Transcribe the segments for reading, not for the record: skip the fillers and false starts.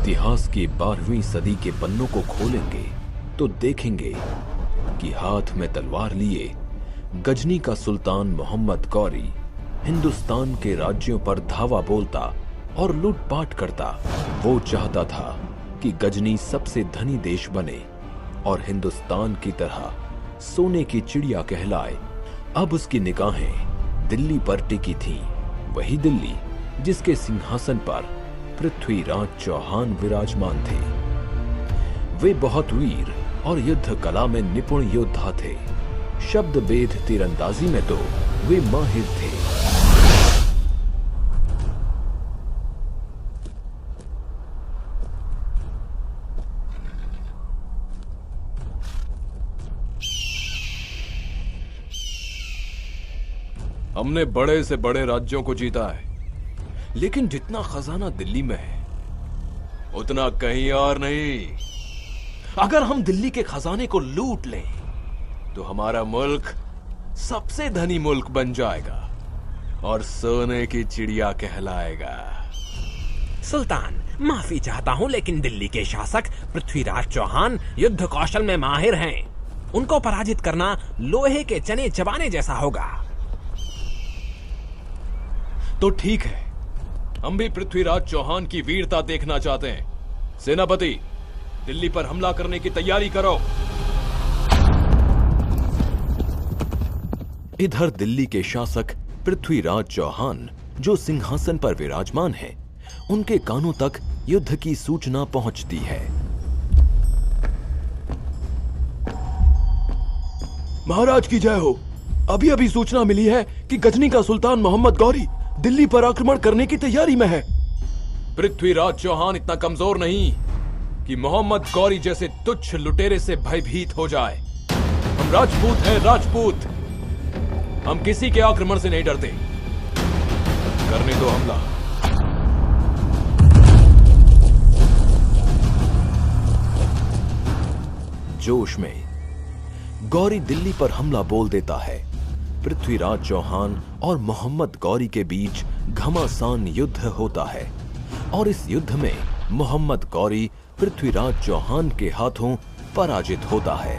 इतिहास की 12वीं सदी के पन्नों को खोलेंगे तो देखेंगे कि हाथ में तलवार लिए गजनी का सुल्तान मोहम्मद गौरी हिंदुस्तान के राज्यों पर धावा बोलता और लूटपाट करता। वो चाहता था कि गजनी सबसे धनी देश बने और हिंदुस्तान की तरह सोने की चिड़िया कहलाए। अब उसकी निगाहें दिल्ली पर टिकी थीं, वही दिल्ली जिसके सिंहासन पर पृथ्वीराज चौहान विराजमान थे। वे बहुत वीर और युद्ध कला में निपुण योद्धा थे। शब्द भेद तीरंदाजी में तो वे माहिर थे। हमने बड़े से बड़े राज्यों को जीता है, लेकिन जितना खजाना दिल्ली में है उतना कहीं और नहीं। अगर हम दिल्ली के खजाने को लूट लें तो हमारा मुल्क सबसे धनी मुल्क बन जाएगा और सोने की चिड़िया कहलाएगा। सुल्तान, माफी चाहता हूँ, लेकिन दिल्ली के शासक पृथ्वीराज चौहान युद्ध कौशल में माहिर हैं। उनको पराजित करना लोहे के चने चबाने जैसा होगा। तो ठीक है, हम भी पृथ्वीराज चौहान की वीरता देखना चाहते हैं। सेनापति, दिल्ली पर हमला करने की तैयारी करो। इधर दिल्ली के शासक पृथ्वीराज चौहान जो सिंहासन पर विराजमान हैं, उनके कानों तक युद्ध की सूचना पहुंचती है। महाराज की जय हो। अभी अभी सूचना मिली है कि गजनी का सुल्तान मोहम्मद गौरी दिल्ली पर आक्रमण करने की तैयारी में है। पृथ्वीराज चौहान इतना कमजोर नहीं कि मोहम्मद गौरी जैसे तुच्छ लुटेरे से भयभीत हो जाए। हम राजपूत हैं, राजपूत। हम किसी के आक्रमण से नहीं डरते। करने दो हमला। जोश में गौरी दिल्ली पर हमला बोल देता है। पृथ्वीराज चौहान और मोहम्मद गौरी के बीच घमासान युद्ध होता है और इस युद्ध में मोहम्मद गौरी पृथ्वीराज चौहान के हाथों पराजित होता है।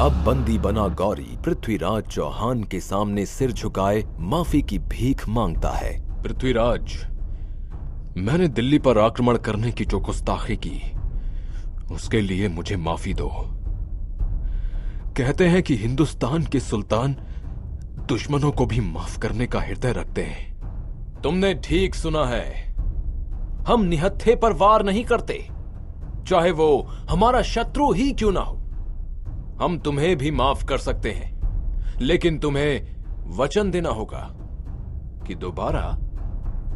अब बंदी बना गौरी पृथ्वीराज चौहान के सामने सिर झुकाए माफी की भीख मांगता है। पृथ्वीराज, मैंने दिल्ली पर आक्रमण करने की जो गुस्ताखी की उसके लिए मुझे माफी दो। कहते हैं कि हिंदुस्तान के सुल्तान दुश्मनों को भी माफ करने का हृदय रखते हैं। तुमने ठीक सुना है। हम निहत्थे पर वार नहीं करते, चाहे वो हमारा शत्रु ही क्यों ना हो। हम तुम्हें भी माफ कर सकते हैं, लेकिन तुम्हें वचन देना होगा कि दोबारा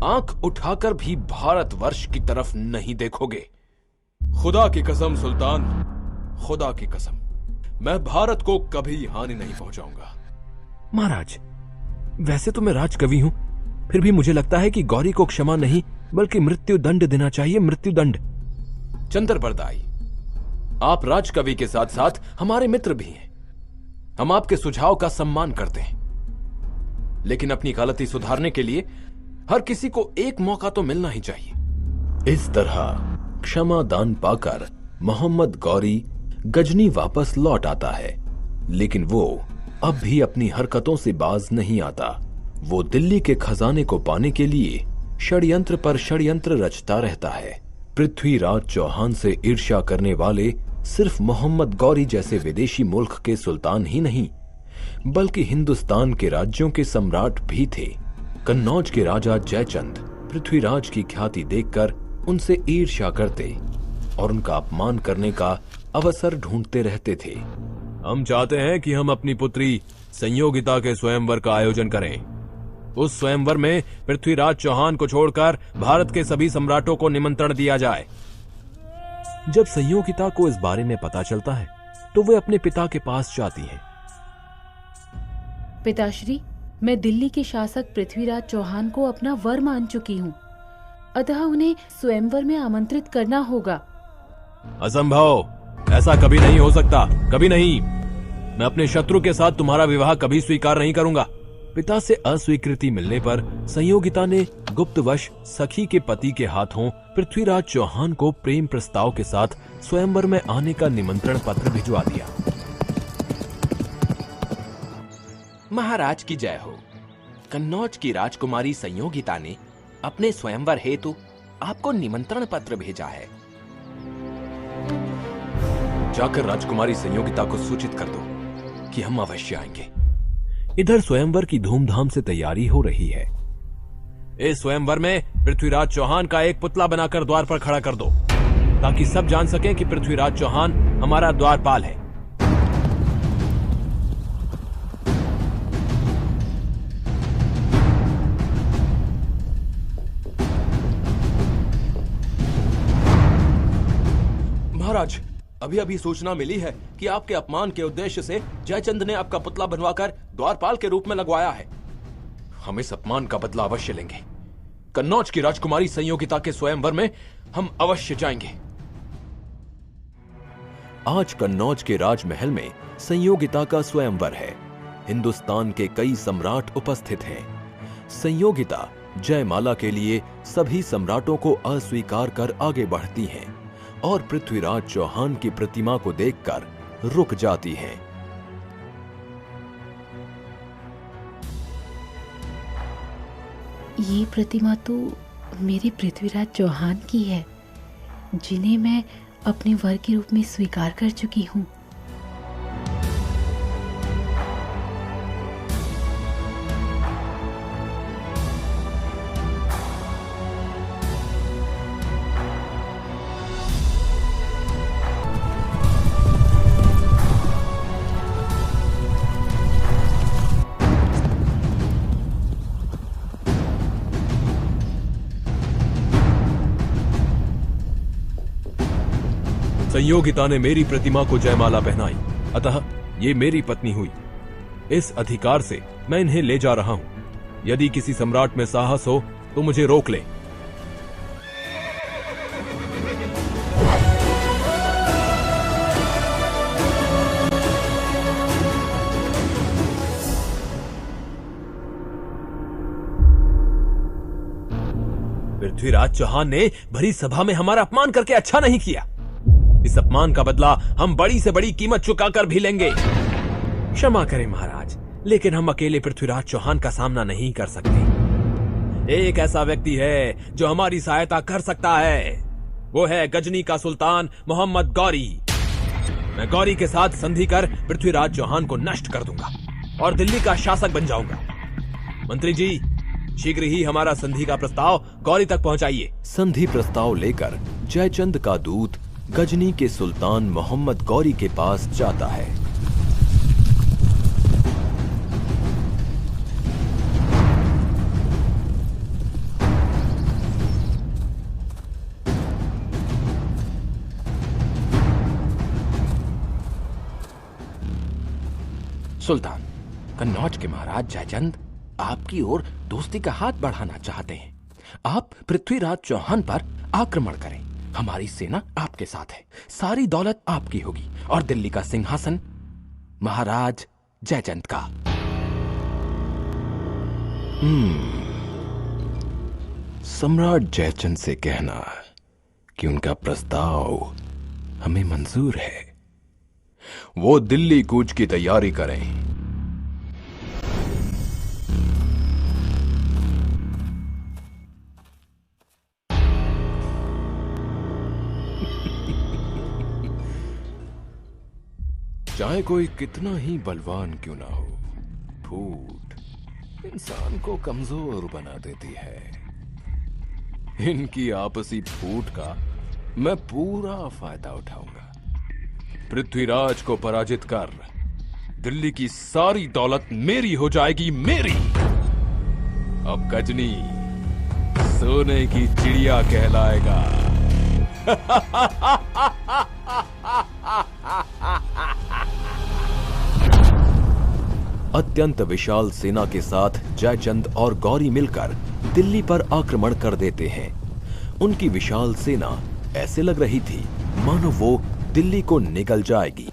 आंख उठाकर भी भारतवर्ष की तरफ नहीं देखोगे। खुदा की कसम सुल्तान, खुदा की कसम, मैं भारत को कभी हानि नहीं पहुंचाऊंगा। महाराज, वैसे तो मैं राजकवि हूं, फिर भी मुझे लगता है कि गौरी को क्षमा नहीं बल्कि मृत्यु दंड देना चाहिए। मृत्यु दंड। चंद्र बरदाई, आप राजकवि के साथ साथ हमारे मित्र भी हैं। हम आपके सुझाव का सम्मान करते हैं, लेकिन अपनी गलती सुधारने के लिए हर किसी को एक मौका तो मिलना ही चाहिए। इस तरह क्षमा दान पाकर मोहम्मद गौरी गजनी वापस लौट आता है, लेकिन वो अब भी अपनी हरकतों से बाज नहीं आता। वो दिल्ली के खजाने को पाने के लिए षड्यंत्र पर षड्यंत्र रचता रहता है। पृथ्वीराज चौहान से ईर्ष्या करने वाले सिर्फ मोहम्मद गौरी जैसे विदेशी मुल्क के सुल्तान ही नहीं, बल्कि हिंदुस्तान के राज्यों के सम्राट भी थे। कन्नौज के राजा जयचंद पृथ्वीराज की ख्याति देखकर उनसे ईर्ष्या करते और उनका अपमान करने का अवसर ढूंढते रहते थे। हम चाहते हैं कि हम अपनी पुत्री संयोगिता के स्वयंवर का आयोजन करें। उस स्वयंवर में पृथ्वीराज चौहान को छोड़कर भारत के सभी सम्राटों को निमंत्रण दिया जाए। जब संयोगिता को इस बारे में पता चलता है तो वे अपने पिता के पास जाती है। पिताश्री, मैं दिल्ली के शासक पृथ्वीराज चौहान को अपना वर मान चुकी हूँ, अतः उन्हें स्वयंवर में आमंत्रित करना होगा। असंभव, ऐसा कभी नहीं हो सकता, कभी नहीं। मैं अपने शत्रु के साथ तुम्हारा विवाह कभी स्वीकार नहीं करूंगा। पिता से अस्वीकृति मिलने पर संयोगिता ने गुप्तवश सखी के पति के हाथों पृथ्वीराज चौहान को प्रेम प्रस्ताव के साथ स्वयंवर में आने का निमंत्रण पत्र भिजवा दिया। महाराज की जय हो। कन्नौज की राजकुमारी संयोगिता ने अपने स्वयंवर हेतु आपको निमंत्रण पत्र भेजा है। जाकर राजकुमारी संयोगिता को सूचित कर दो कि हम अवश्य आएंगे। इधर स्वयंवर की धूमधाम से तैयारी हो रही है। इस स्वयंवर में पृथ्वीराज चौहान का एक पुतला बनाकर द्वार पर खड़ा कर दो, ताकि सब जान सकें कि पृथ्वीराज चौहान हमारा द्वारपाल है। महाराज, अभी अभी सूचना मिली है कि आपके अपमान के उद्देश्य से जयचंद ने आपका पुतला बनवाकर द्वारपाल के रूप में लगवाया है। हम इस अपमान का बदला अवश्य लेंगे। कन्नौज की राजकुमारी संयोगिता के स्वयंवर में हम अवश्य जाएंगे। आज कन्नौज के राजमहल में संयोगिता का स्वयंवर है। हिंदुस्तान के कई सम्राट उपस्थित हैं। संयोगिता जयमाला के लिए सभी सम्राटों को अस्वीकार कर आगे बढ़ती हैं और पृथ्वीराज चौहान की प्रतिमा को देखकर रुक जाती हैं। ये प्रतिमा तो मेरे पृथ्वीराज चौहान की है, जिन्हें मैं अपने वर के रूप में स्वीकार कर चुकी हूँ। संयोगिता ने मेरी प्रतिमा को जयमाला पहनाई, अतः ये मेरी पत्नी हुई। इस अधिकार से मैं इन्हें ले जा रहा हूं। यदि किसी सम्राट में साहस हो तो मुझे रोक ले। पृथ्वीराज चौहान ने भरी सभा में हमारा अपमान करके अच्छा नहीं किया। इस अपमान का बदला हम बड़ी से बड़ी कीमत चुकाकर भी लेंगे। क्षमा करें महाराज, लेकिन हम अकेले पृथ्वीराज चौहान का सामना नहीं कर सकते। एक ऐसा व्यक्ति है जो हमारी सहायता कर सकता है। वो है गजनी का सुल्तान मोहम्मद गौरी। मैं गौरी के साथ संधि कर पृथ्वीराज चौहान को नष्ट कर दूंगा और दिल्ली का शासक बन जाऊंगा। मंत्री जी, शीघ्र ही हमारा संधि का प्रस्ताव गौरी तक पहुंचाइए। संधि प्रस्ताव लेकर जयचंद का दूत गजनी के सुल्तान मोहम्मद गौरी के पास जाता है। सुल्तान, कन्नौज के महाराज जयचंद आपकी ओर दोस्ती का हाथ बढ़ाना चाहते हैं। आप पृथ्वीराज चौहान पर आक्रमण करें। हमारी सेना आपके साथ है, सारी दौलत आपकी होगी और दिल्ली का सिंहासन महाराज जयचंद का। सम्राट जयचंद से कहना कि उनका प्रस्ताव हमें मंजूर है। वो दिल्ली कूच की तैयारी करें। चाहे कोई कितना ही बलवान क्यों ना हो, फूट इंसान को कमजोर बना देती है। इनकी आपसी फूट का मैं पूरा फायदा उठाऊंगा। पृथ्वीराज को पराजित कर दिल्ली की सारी दौलत मेरी हो जाएगी, मेरी। अब गजनी सोने की चिड़िया कहलाएगा। अत्यंत विशाल सेना के साथ जयचंद और गौरी मिलकर दिल्ली पर आक्रमण कर देते हैं। उनकी विशाल सेना ऐसे लग रही थी मानो वो दिल्ली को निगल जाएगी।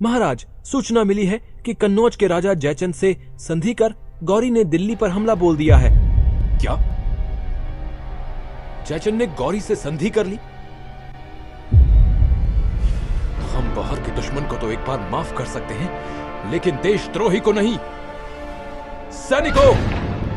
महाराज, सूचना मिली है कि कन्नौज के राजा जयचंद से संधि कर गौरी ने दिल्ली पर हमला बोल दिया है। क्या? जयचंद ने गौरी से संधि कर ली? हम बाहर के दुश्मन को तो एक बार माफ कर सकते हैं, लेकिन देशद्रोही को नहीं। सैनिकों,